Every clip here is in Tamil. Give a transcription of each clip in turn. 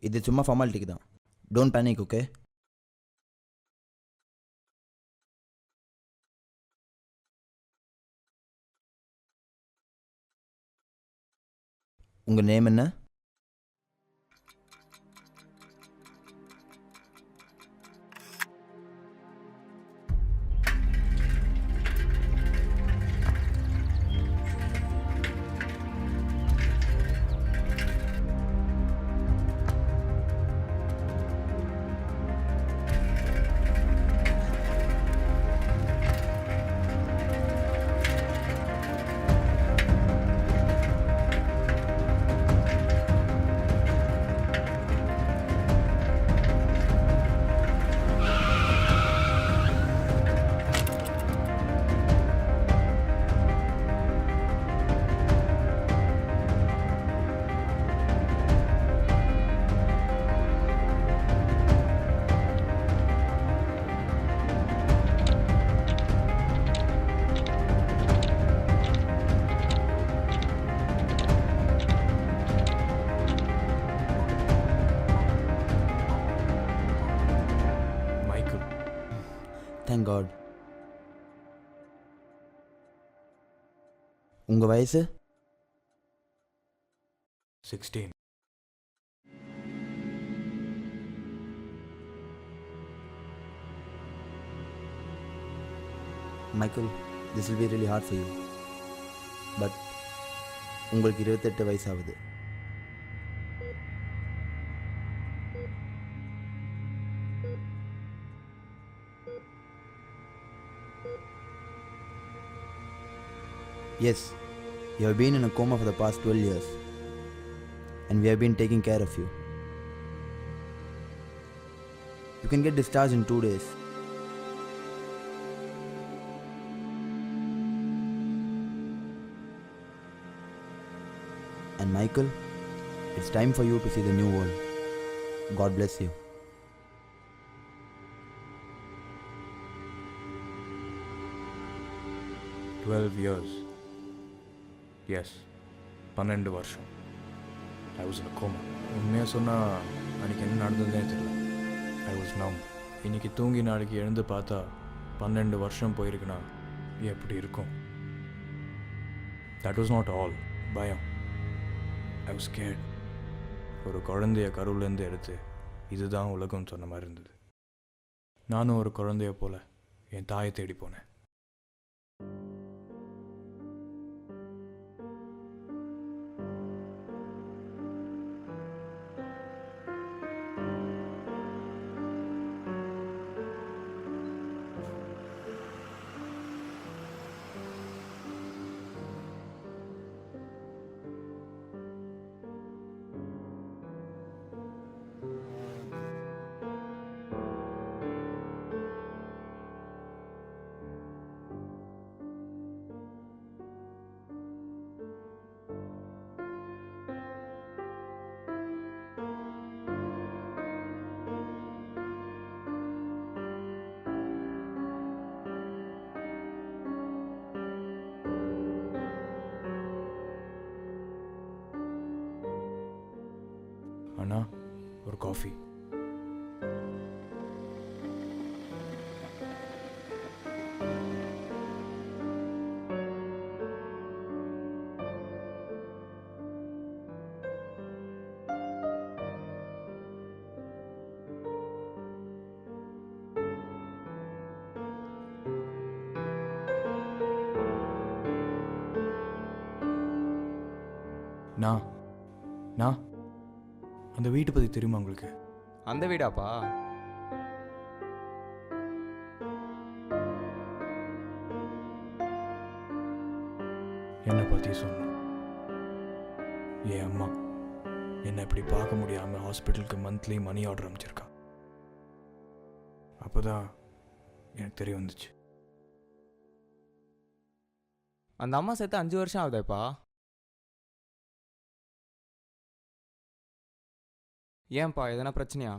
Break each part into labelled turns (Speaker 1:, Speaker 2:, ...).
Speaker 1: இது சும்மா ஃபார்மாலிட்டிக்கு தான். Don't panic, okay? உங்கள் நேம் என்ன?
Speaker 2: மைக்கேல்.
Speaker 1: Thank god. உங்கள் வயசு?
Speaker 2: 16.
Speaker 1: Michael, this will be really hard for you. But உங்களுக்கு 28 வயசாகுது. Yes, you have been in a coma for the past 12 years and we have been taking care of you. You can get discharged in 2 days. And Michael, it's time for you to see the new world. God bless you.
Speaker 2: years. Yes, 12 வருஷம். I was in coma. உண்மையாக சொன்னால் அன்றைக்கி என்ன நடந்ததுனே தெரியல. ஐ வாஸ் நம். இன்றைக்கி தூங்கி நாளைக்கு எழுந்து பார்த்தா 12 வருஷம் போயிருக்குன்னா எப்படி இருக்கும்? That was not all. பயம். I was scared. ஒரு குழந்தைய கருவிலேருந்து எடுத்து இதுதான் உலகம் சொன்ன மாதிரி இருந்தது. நானும் ஒரு குழந்தைய போல் என் தாயை தேடி போனேன். அண்ணா, ஒரு காஃபி. நான் அந்த வீட்டை பற்றி தெரியுமா உங்களுக்கு?
Speaker 3: அந்த வீடாப்பா?
Speaker 2: என்னை பற்றி சொன்னேன். என் அம்மா என்னை இப்படி பார்க்க முடியாமல் ஹாஸ்பிட்டலுக்கு மந்த்லி மணி ஆர்டர் அமைச்சிருக்கா. அப்போ தான் எனக்கு தெரிய வந்துச்சு.
Speaker 3: அந்த அம்மா சேர்த்து 5 வருஷம் ஆகுதாப்பா? ஏன்பா, எதனா பிரச்சனையா?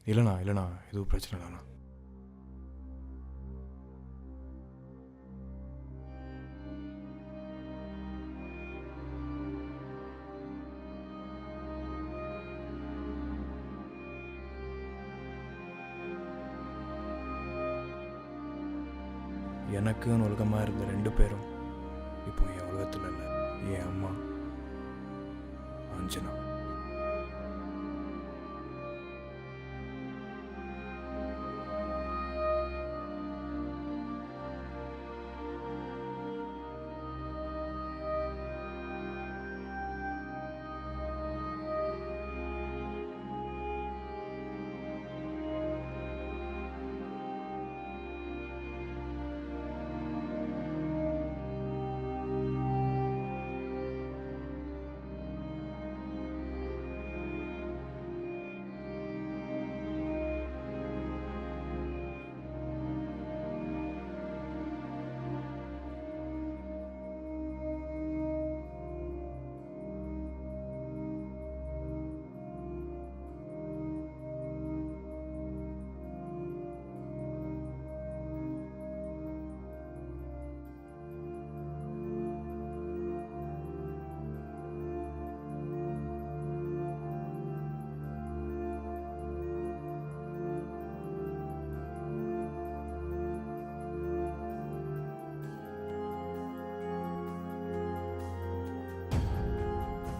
Speaker 2: இல்லைண்ணா எதுவும் பிரச்சனை இல்லைண்ணா. எனக்குன்னு உலகமாக இருந்த 2 பேரும் இப்போ என் உலகத்தில் இல்லை. என் அம்மா அஞ்சனா.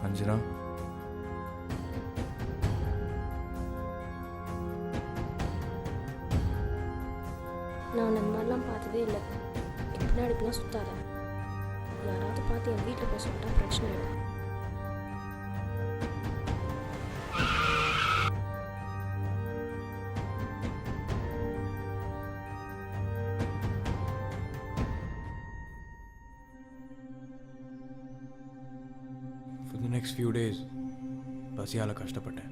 Speaker 2: அஞ்சனா,
Speaker 4: நான் உன்னை இந்த மாதிரிலாம் பார்த்ததே இல்லை. பின்னாடி இப்படிலாம் சுத்தாத. யாராவது பார்த்து என் வீட்டில் போய் சொல்லிட்டா பிரச்சனை ஆகிடும்.
Speaker 2: for the next few days பசியால் கஷ்டப்பட்டேன்.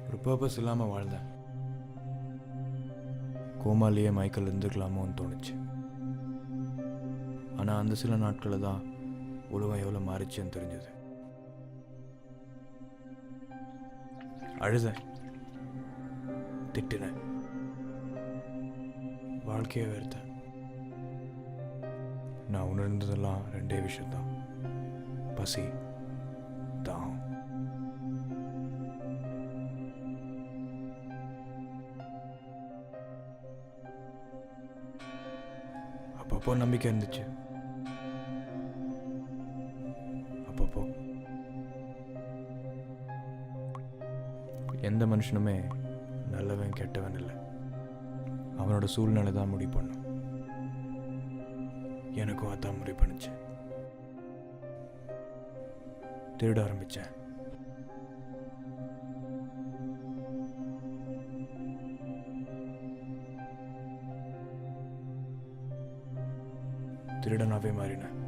Speaker 2: ஒரு பர்பஸ் இல்லாமல் வாழ்ந்தேன். கோமாலேயே மைக்கேல் இருந்துக்கலாமோன்னு தோணுச்சு. ஆனால் அந்த சில நாட்களில் தான் உலகம் எவ்வளோ மாறிச்சுன்னு தெரிஞ்சது. அழுதேன், திட்டினேன், வாழ்க்கையை வெறுத்தேன். நான் உணர்ந்ததெல்லாம் 2 விஷயம்தான்: பசி, தாகம். அப்பப்போ நம்பிக்கை இருந்துச்சு, அப்பப்போ. எந்த மனுஷனுமே நல்லவன் கெட்டவன் இல்லை, அவனோட சூழ்நிலை தான் முடிவு பண்ணும். எனக்கும் அதான் முடிவு பண்ணுச்சு. திருட ஆரம்பித்தேன். திருடனாவே மாறினேன்.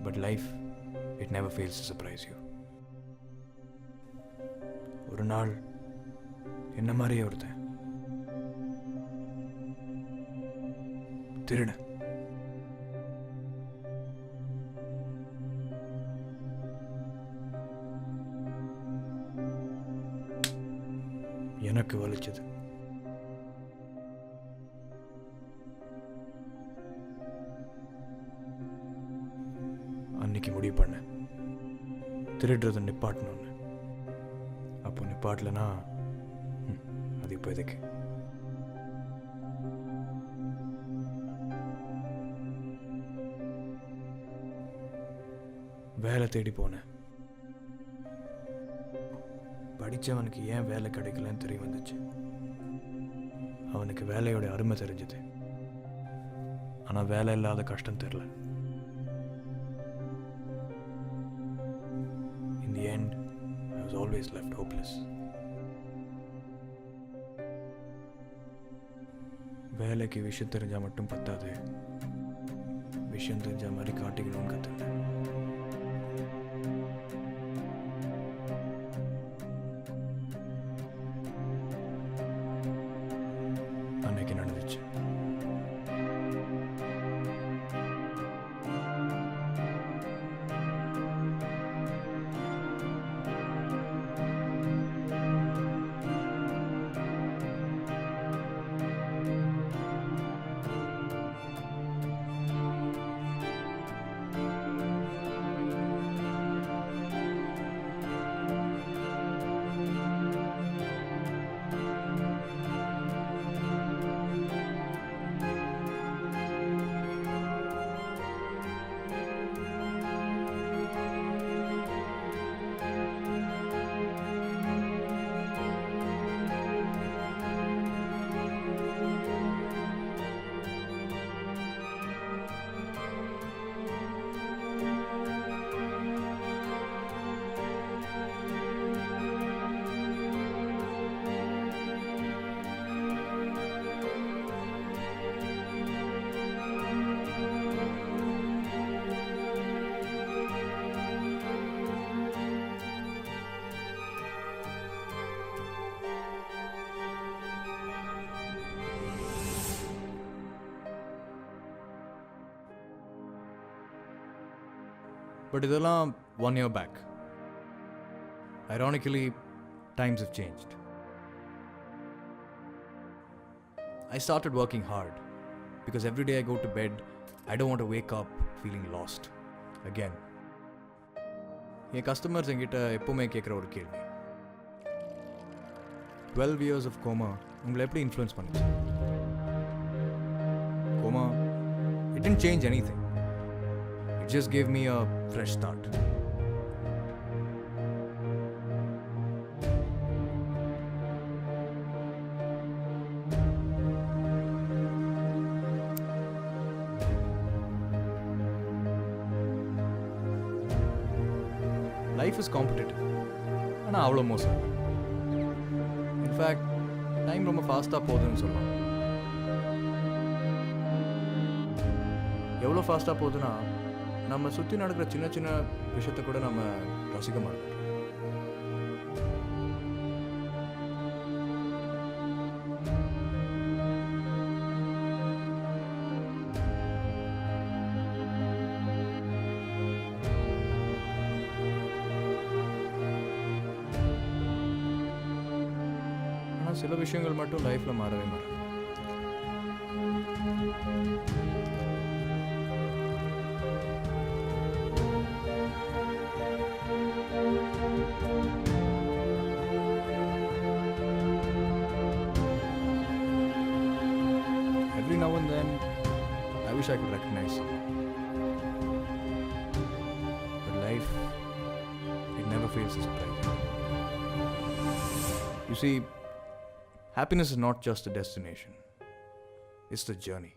Speaker 2: But life, it never fails to surprise you. ஒரு நாள் என்ன மாதிரியே ஒருத்தன் திருடன். எனக்கு வலிச்சது. அன்னைக்கு முடிவு பண்ணேன், திருடுறதை நிப்பாட்டணும்னு. அப்போ நிப்பாட்டலனா அது இப்போ எதுக்கு? வேலை தேடி போனேன். படித்தவனுக்கு ஏன் வேலை கிடைக்கலன்னு தெரிய வந்துச்சு. அவனுக்கு வேலையோட அருமை தெரிஞ்சது, ஆனால் வேலை இல்லாத கஷ்டம் தெரியல. In the end, I was always left hopeless. வேலைக்கு விஷயம் தெரிஞ்சா மட்டும் பத்தாது, விஷயம் தெரிஞ்ச மாதிரி காட்டிக்கணும்னு கற்றுக்கிட்டேன். அன்னைக்கு நடந்துச்சு. பட் இதெல்லாம் 1 year back. Ironically, times have changed. I started working hard because every day I go to bed, I don't want to wake up feeling lost again. N customers என்கிட்ட எப்போவுமே கேட்குற ஒரு கேள்வி, 12 years of coma உங்களை எப்படி இன்ஃப்ளூயன்ஸ் பண்ணுச்சு? Coma, it didn't change anything. It just gave me a fresh start. Life is competitive, ஆனால் அவ்வளோ மோசம். இன்ஃபேக்ட் டைம் ரொம்ப ஃபாஸ்ட்டாக போகுதுன்னு சொல்லலாம். எவ்வளோ ஃபாஸ்ட்டாக போகுதுன்னா நம்ம சுற்றி நடக்கிற சின்ன சின்ன விஷயத்தை கூட நம்ம ரசிக்க மாட்டோம். ஆனால் சில விஷயங்கள் மட்டும் லைஃப்பில் மாறவே மாறாது. Every now and then, I wish I could recognize someone. But life, it never fails to surprise you. You see, happiness is not just a destination, it's the journey.